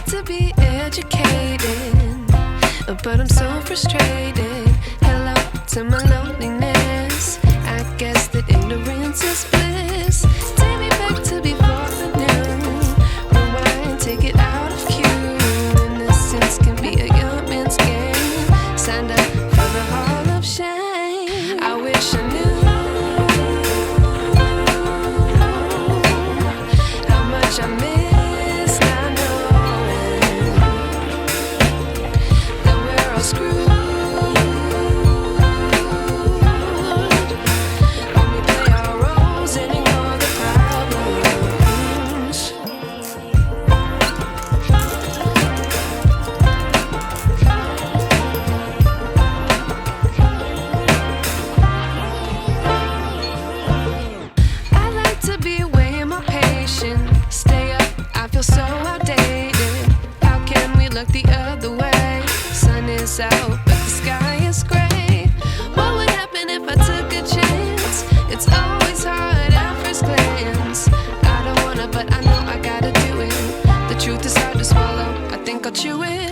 to be educated, but I'm so frustrated. Hello to my loneliness. I guess that ignorance is bliss. Take me back to before the new. Rewind, take it out of cue. Innocence can be a young man's game. Signed up for the hall of shame. I wish I knew how much I miss not knowing that we're all screwed. When we play our roles and ignore the problems. I like to be way more patient. Stay up, I feel so outdated. How can we look the other way? Sun is out, but the sky is gray. What would happen if I took a chance? It's always hard at first glance. I don't wanna, but I know I gotta do it. The truth is hard to swallow, I think I'll chew it.